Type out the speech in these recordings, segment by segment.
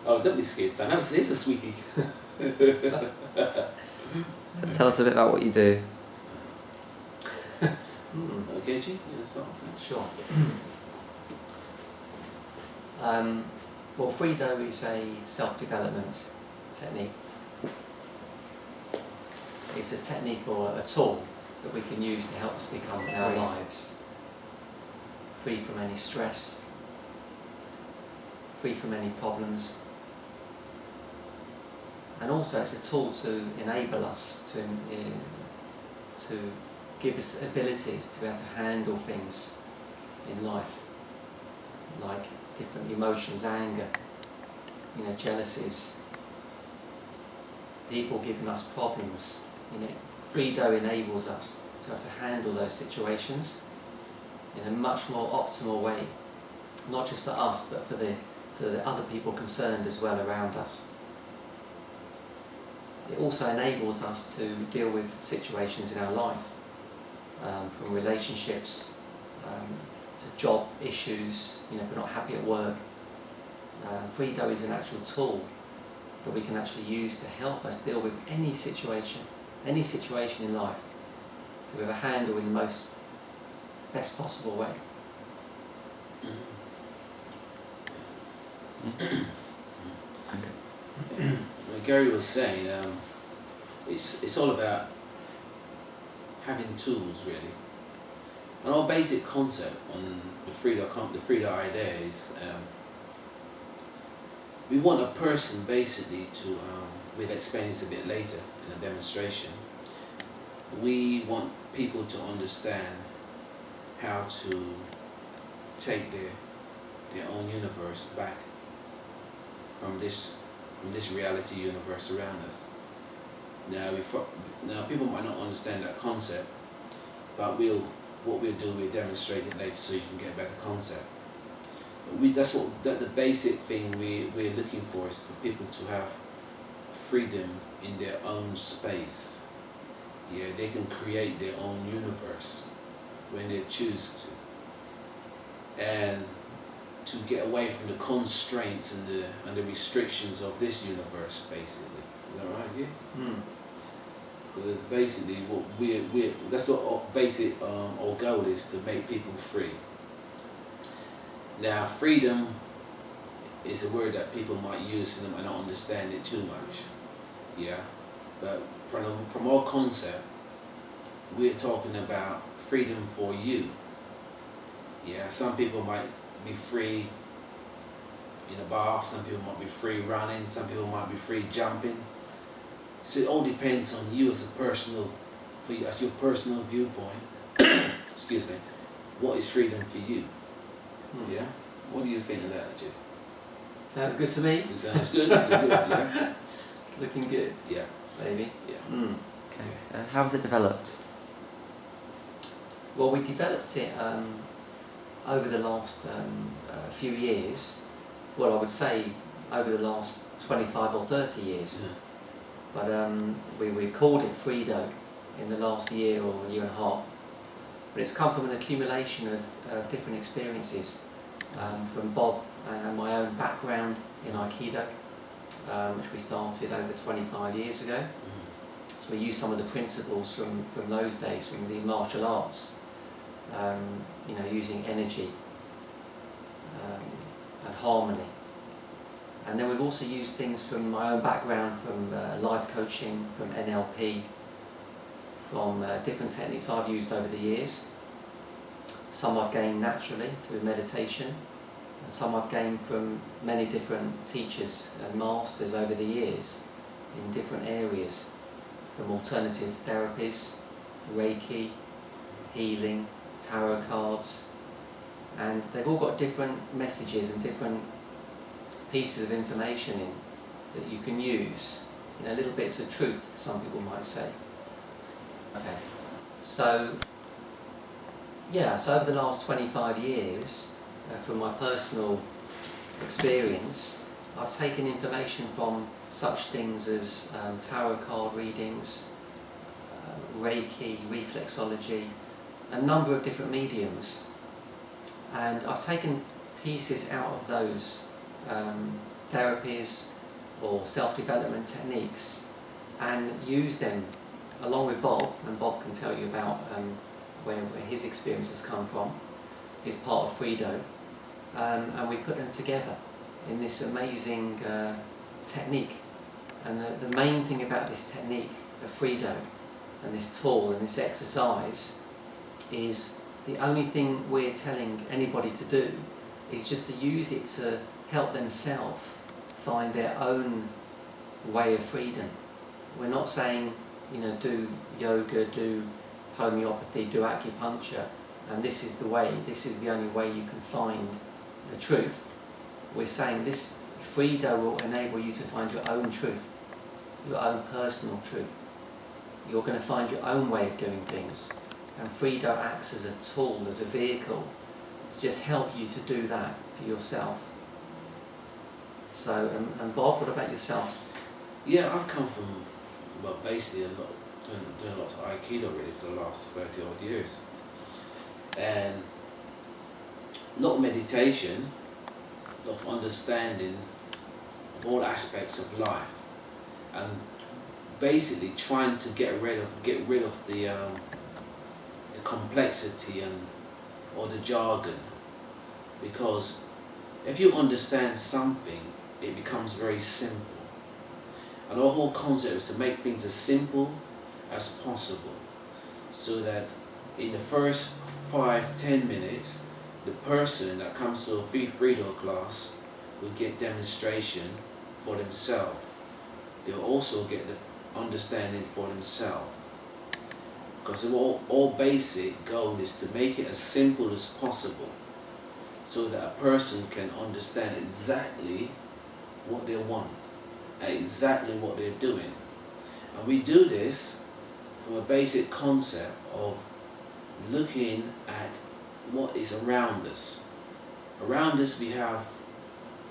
Oh, don't be scared, Stan. It's a sweetie. Tell us a bit about what you do. Okay, G? Yeah, start. Sure. Well, Freedo is a self-development technique. It's a technique or a tool that we can use to help us become in our lives free from any stress, free from any problems, and also it's a tool to enable us to give us abilities to be able to handle things in life, like different emotions, anger, jealousies, people giving us problems. Freedo enables us to have to handle those situations in a much more optimal way, not just for us, but for the other people concerned as well around us. It also enables us to deal with situations in our life, from relationships to job issues, if we're not happy at work. Freedo is an actual tool that we can actually use to help us deal with any situation in life, to be able to handle in the most best possible way. Like Gary was saying, it's all about having tools, really. And our basic concept on the Freedo idea is we want a person basically to, we'll explain this a bit later in a demonstration, we want people to understand how to take their own universe back from this reality universe around us. Now people might not understand that concept, but what we'll do, we'll demonstrate it later so you can get a better concept. The basic thing we're looking for is for people to have freedom in their own space. Yeah, they can create their own universe when they choose to, and to get away from the constraints and the restrictions of this universe, basically. Is that right? Yeah. Because basically that's what our basic our goal is, to make people free. Now, freedom is a word that people might use and they might not understand it too much. Yeah, but from our concept, we're talking about freedom for you. Yeah, some people might be free in a bath, some people might be free running, some people might be free jumping. So it all depends on you as your personal viewpoint. Excuse me. What is freedom for you? Yeah. What do you think of that, Jay? Sounds good to me. It sounds good. Good, yeah. It's looking good. Yeah. Maybe. Yeah. Okay. How was it developed? Well, we developed it over the last few years. Well, I would say over the last 25 or 30 years. Yeah. But we've called it Freedo in the last year or year and a half. But it's come from an accumulation of different experiences, from Bob and my own background in Aikido, which we started over 25 years ago. So we used some of the principles from those days, from the martial arts, using energy and harmony. And then we've also used things from my own background, from life coaching, from NLP, from different techniques I've used over the years. Some I've gained naturally through meditation, and some I've gained from many different teachers and masters over the years in different areas, from alternative therapies, Reiki, healing, tarot cards, and they've all got different messages and different pieces of information in that you can use, little bits of truth, some people might say. Okay, so over the last 25 years, from my personal experience, I've taken information from such things as tarot card readings, Reiki, reflexology, a number of different mediums, and I've taken pieces out of those therapies or self-development techniques and use them along with Bob, and Bob can tell you about where his experiences come from. He's part of Freedo, and we put them together in this amazing technique. And the main thing about this technique of Freedo and this tool and this exercise is the only thing we're telling anybody to do is just to use it to help themselves find their own way of freedom. We're not saying, do yoga, do homeopathy, do acupuncture, and this is the way, this is the only way you can find the truth. We're saying this Freedo will enable you to find your own truth, your own personal truth. You're going to find your own way of doing things, and Freedo acts as a tool, as a vehicle to just help you to do that for yourself. So, and Bob, what about yourself? Yeah, I've come from, basically doing lots of Aikido really for the last 30 odd years. And a lot of meditation, a lot of understanding of all aspects of life, and basically trying to get rid of the complexity or the jargon, because if you understand something, it becomes very simple. And our whole concept is to make things as simple as possible, so that in the first 5-10 minutes, the person that comes to a Freedo class will get demonstration for themselves. They'll also get the understanding for themselves. Because the all basic goal is to make it as simple as possible, so that a person can understand exactly what they want and exactly what they're doing. And we do this from a basic concept of looking at what is around us. Around us we have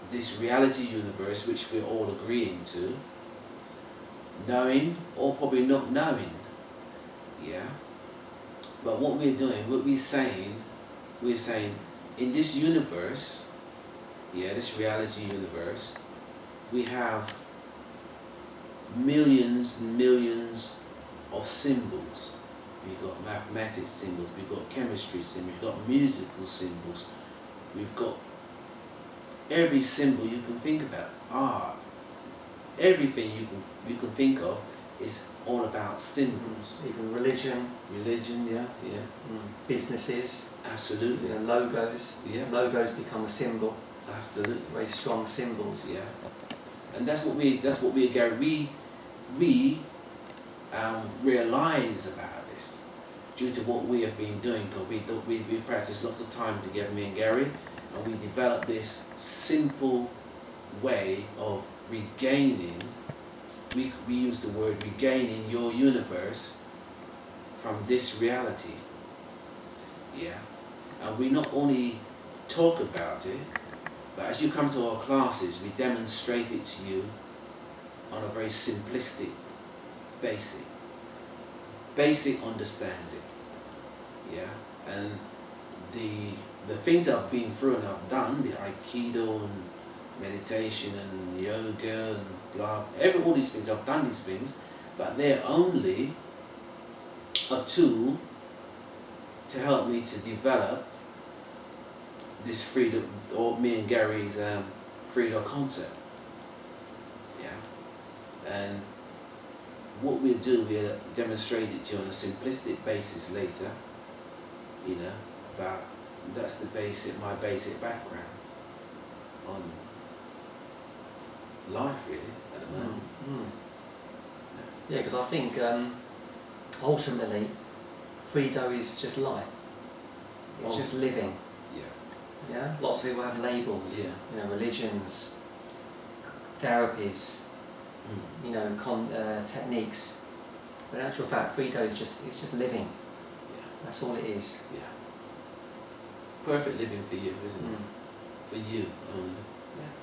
this reality universe which we're all agreeing to, knowing or probably not knowing. Yeah. But what we're doing, we're saying in this universe, this reality universe, we have millions and millions of symbols. We've got mathematics symbols, we've got chemistry symbols, we've got musical symbols, we've got every symbol you can think about, art, everything you can think of is all about symbols. Even religion. Religion, yeah. Businesses. Absolutely. Logos. Yeah. Logos become a symbol. Absolutely. Very strong symbols. Yeah. And that's what we realize about this due to what we have been doing, because we practice lots of time together, me and Gary, and we developed this simple way of regaining. We use the word regaining your universe from this reality. Yeah. And we not only talk about it, but as you come to our classes, we demonstrate it to you on a very simplistic, basic understanding. Yeah. And the things I've been through and I've done, the Aikido and meditation and yoga and blah, all these things, I've done these things, but they're only a tool to help me to develop this Freedo, or me and Gary's Freedo concept. Yeah. And what we'll do, we'll demonstrate it to you on a simplistic basis later, but that's my basic background on life really at the moment. Yeah, because I think ultimately Freedo is just life. It's just living. Yeah. Lots of people have labels. Yeah. Religions, therapies, techniques. But in actual fact, Freedo is just living. Yeah. That's all it is. Yeah. Perfect living for you, isn't it? For you only. Yeah.